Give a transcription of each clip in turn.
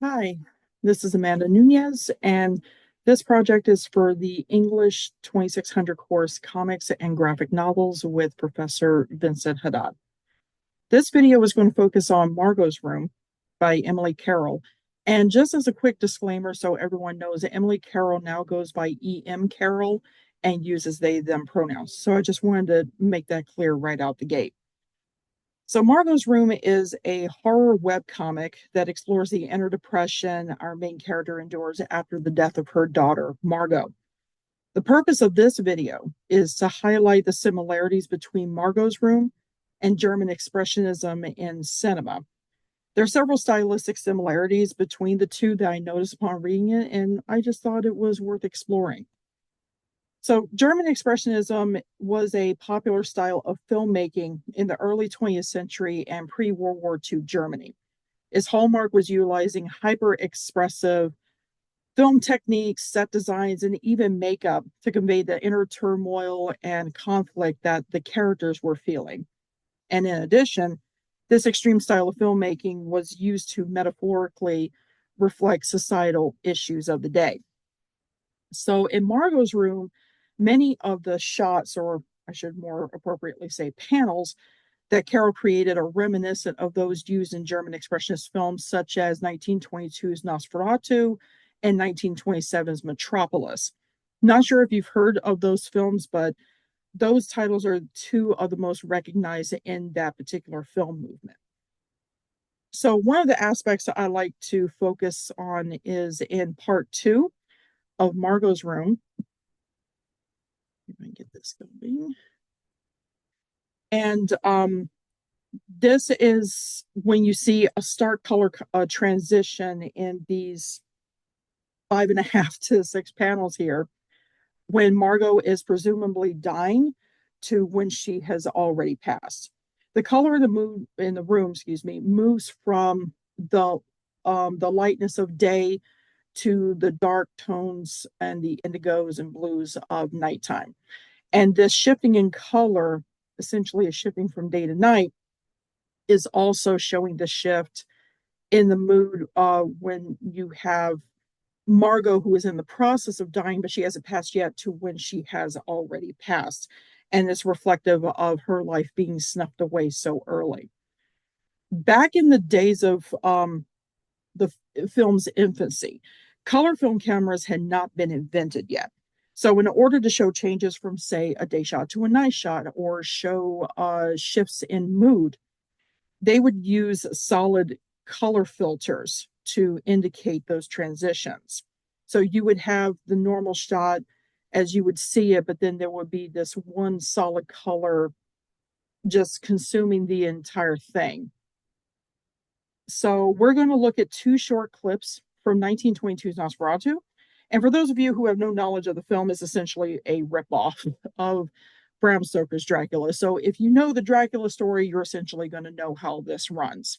Hi, this is Amanda Nunez, and this project is for the English 2600 course Comics and Graphic Novels with Professor Vincent Haddad. This video is going to focus on Margot's Room by Emily Carroll. And just as a quick disclaimer, so everyone knows that Emily Carroll now goes by E.M. Carroll and uses they, them pronouns. So I just wanted to make that clear right out the gate. So Margot's Room is a horror webcomic that explores the inner depression our main character endures after the death of her daughter, Margot. The purpose of this video is to highlight the similarities between Margot's Room and German Expressionism in cinema. There are several stylistic similarities between the two that I noticed upon reading it, and I just thought it was worth exploring. So, German Expressionism was a popular style of filmmaking in the early 20th century and pre World War II Germany. Its hallmark was utilizing hyper expressive film techniques, set designs, and even makeup to convey the inner turmoil and conflict that the characters were feeling. And in addition, this extreme style of filmmaking was used to metaphorically reflect societal issues of the day. So, in Margot's Room, many of the shots, or I should more appropriately say panels, that Carroll created are reminiscent of those used in German Expressionist films such as 1922's Nosferatu and 1927's Metropolis. Not sure if you've heard of those films, but those titles are two of the most recognized in that particular film movement. So, one of the aspects that I like to focus on is in part two of Margot's Room. If I can get this going. And this is when you see a stark color transition in these 5.5 to 6 panels here, when Margot is presumably dying to when she has already passed. The color in the room, moves from the lightness of day to the dark tones and the indigos and blues of nighttime. And this shifting in color, essentially a shifting from day to night, is also showing the shift in the mood when you have Margot, who is in the process of dying, but she hasn't passed yet, to when she has already passed. And it's reflective of her life being snuffed away so early. Back in the days of the film's infancy, color film cameras had not been invented yet. So, in order to show changes from, say, a day shot to a night shot or show shifts in mood, they would use solid color filters to indicate those transitions. So, you would have the normal shot as you would see it, but then there would be this one solid color just consuming the entire thing. So, we're going to look at two short clips from 1922's Nosferatu. And for those of you who have no knowledge of the film, it's essentially a ripoff of Bram Stoker's Dracula. So if you know the Dracula story, you're essentially going to know how this runs.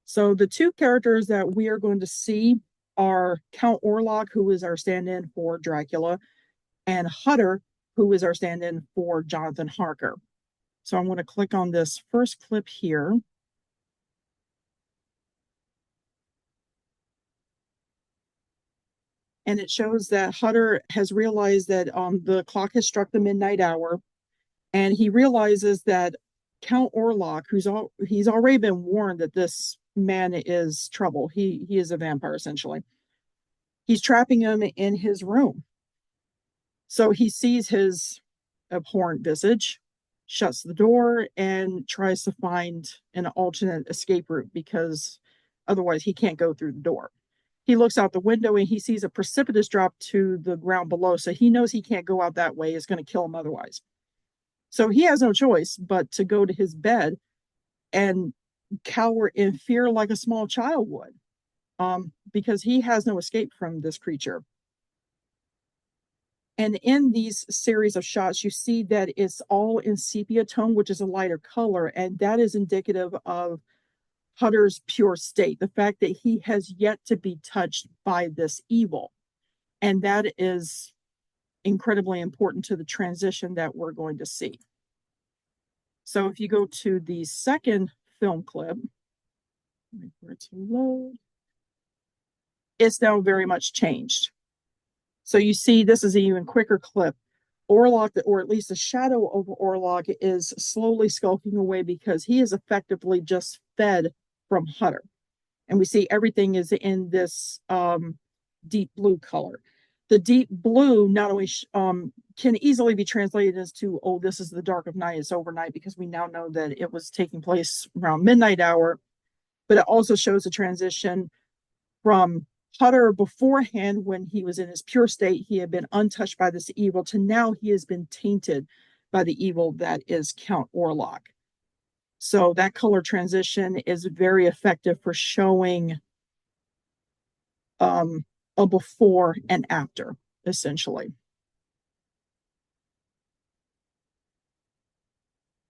So the two characters that we are going to see are Count Orlok, who is our stand-in for Dracula, and Hutter, who is our stand-in for Jonathan Harker. So I'm going to click on this first clip here. And it shows that Hutter has realized that the clock has struck the midnight hour, and he realizes that Count Orlok, he's already been warned that this man is trouble. He is a vampire essentially. He's trapping him in his room. So he sees his abhorrent visage, shuts the door, and tries to find an alternate escape route because otherwise he can't go through the door. He looks out the window and he sees a precipitous drop to the ground below. So he knows he can't go out that way. It's going to kill him otherwise. So he has no choice but to go to his bed and cower in fear like a small child would, because he has no escape from this creature. And in these series of shots, you see that it's all in sepia tone, which is a lighter color. And that is indicative of Hutter's pure state, the fact that he has yet to be touched by this evil. And that is incredibly important to the transition that we're going to see. So if you go to the second film clip, Wait for it to load. It's now very much changed. So you see, this is an even quicker clip. Orlok, or at least the shadow of Orlok, is slowly skulking away because he is effectively just fed from Hutter. And we see everything is in this deep blue color. The deep blue not only can easily be translated as to, oh, this is the dark of night, it's overnight, because we now know that it was taking place around midnight hour, but it also shows a transition from Hutter beforehand, when he was in his pure state, he had been untouched by this evil, to now he has been tainted by the evil that is Count Orlok. So that color transition is very effective for showing a before and after, essentially.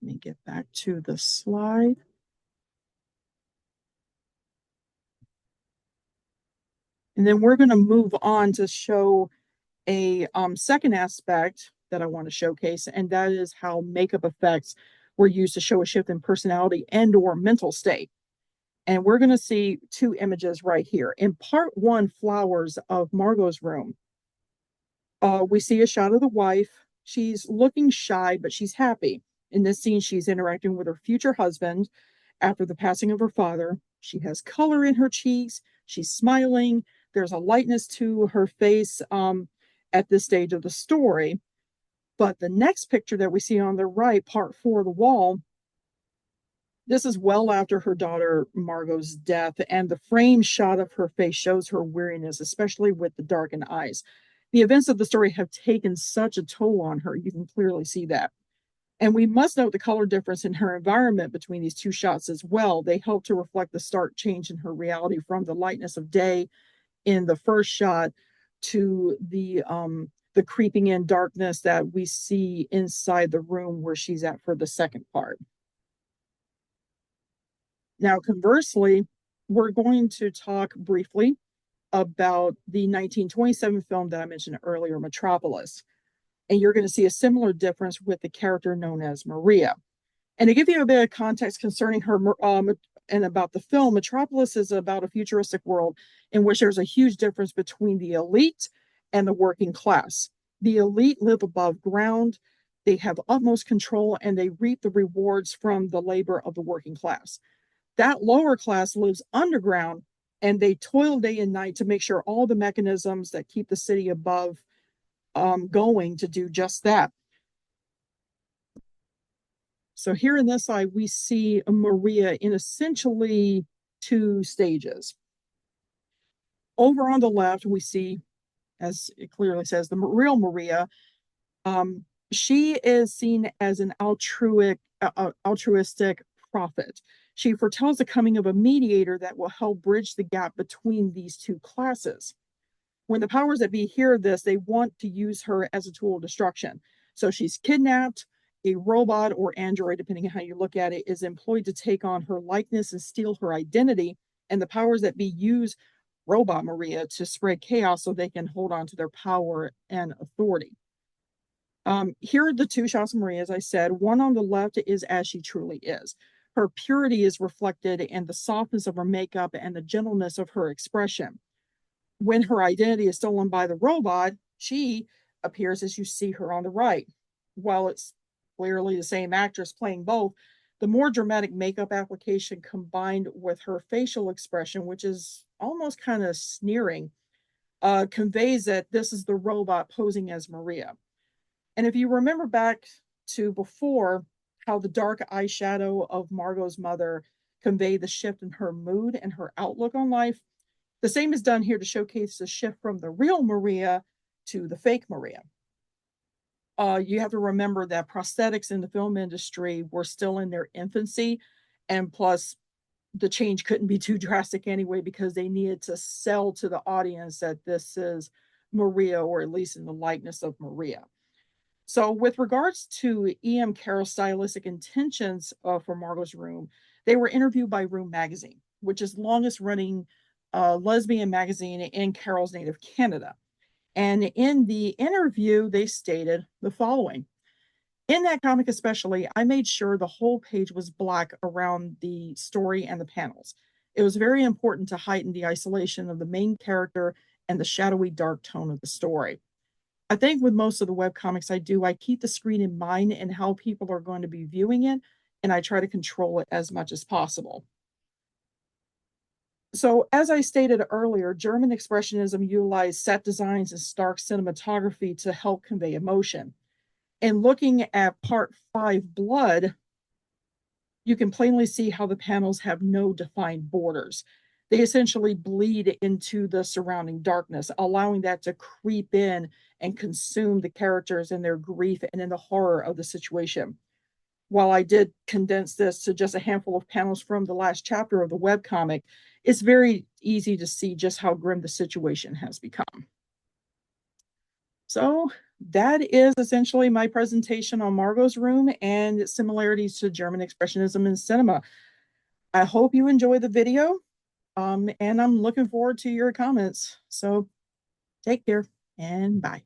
Let me get back to the slide. And then we're going to move on to show a second aspect that I want to showcase, and that is how makeup effects were used to show a shift in personality and or mental state. And we're going to see two images right here. In part one, Flowers, of Margot's room, we see a shot of the wife. She's looking shy, but she's happy. In this scene, she's interacting with her future husband after the passing of her father. She has color in her cheeks. She's smiling. There's a lightness to her face at this stage of the story. But the next picture that we see on the right, part four of the wall, this is well after her daughter Margot's death, and the frame shot of her face shows her weariness, especially with the darkened eyes. The events of the story have taken such a toll on her. You can clearly see that. And we must note the color difference in her environment between these two shots as well. They help to reflect the stark change in her reality from the lightness of day in the first shot to the creeping in darkness that we see inside the room where she's at for the second part. Now, conversely, we're going to talk briefly about the 1927 film that I mentioned earlier, Metropolis. And you're going to see a similar difference with the character known as Maria. And to give you a bit of context concerning her and about the film, Metropolis is about a futuristic world in which there's a huge difference between the elite and the working class. The elite live above ground, they have utmost control, and they reap the rewards from the labor of the working class. That lower class lives underground, and they toil day and night to make sure all the mechanisms that keep the city above going to do just that. So here in this slide, we see Maria in essentially two stages. Over on the left, we see, as it clearly says, the real Maria. She is seen as an altruistic prophet. She foretells the coming of a mediator that will help bridge the gap between these two classes. When the powers that be hear this, they want to use her as a tool of destruction. So she's kidnapped. A robot or android, depending on how you look at it, is employed to take on her likeness and steal her identity. And the powers that be use Robot Maria to spread chaos so they can hold on to their power and authority. Here are the two shots of Maria, as I said. One on the left is as she truly is. Her purity is reflected in the softness of her makeup and the gentleness of her expression. When her identity is stolen by the robot, she appears as you see her on the right. While it's clearly the same actress playing both, the more dramatic makeup application combined with her facial expression, which is almost kind of sneering, conveys that this is the robot posing as Maria. And if you remember back to before, how the dark eyeshadow of Margot's mother conveyed the shift in her mood and her outlook on life, the same is done here to showcase the shift from the real Maria to the fake Maria. You have to remember that prosthetics in the film industry were still in their infancy, and plus the change couldn't be too drastic anyway because they needed to sell to the audience that this is Maria, or at least in the likeness of Maria. So with regards to E.M. Carroll's stylistic intentions for Margot's Room, they were interviewed by Room Magazine, which is longest running lesbian magazine in Carroll's native Canada. And in the interview, they stated the following. In that comic especially, I made sure the whole page was black around the story and the panels. It was very important to heighten the isolation of the main character and the shadowy, dark tone of the story. I think with most of the webcomics I do, I keep the screen in mind and how people are going to be viewing it, and I try to control it as much as possible. So, as I stated earlier, German Expressionism utilized set designs and stark cinematography to help convey emotion. And looking at part 5, Blood, you can plainly see how the panels have no defined borders. They essentially bleed into the surrounding darkness, allowing that to creep in and consume the characters in their grief and in the horror of the situation. While I did condense this to just a handful of panels from the last chapter of the webcomic, it's very easy to see just how grim the situation has become. So that is essentially my presentation on Margot's Room and its similarities to German Expressionism in cinema. I hope you enjoy the video, and I'm looking forward to your comments. So take care and bye.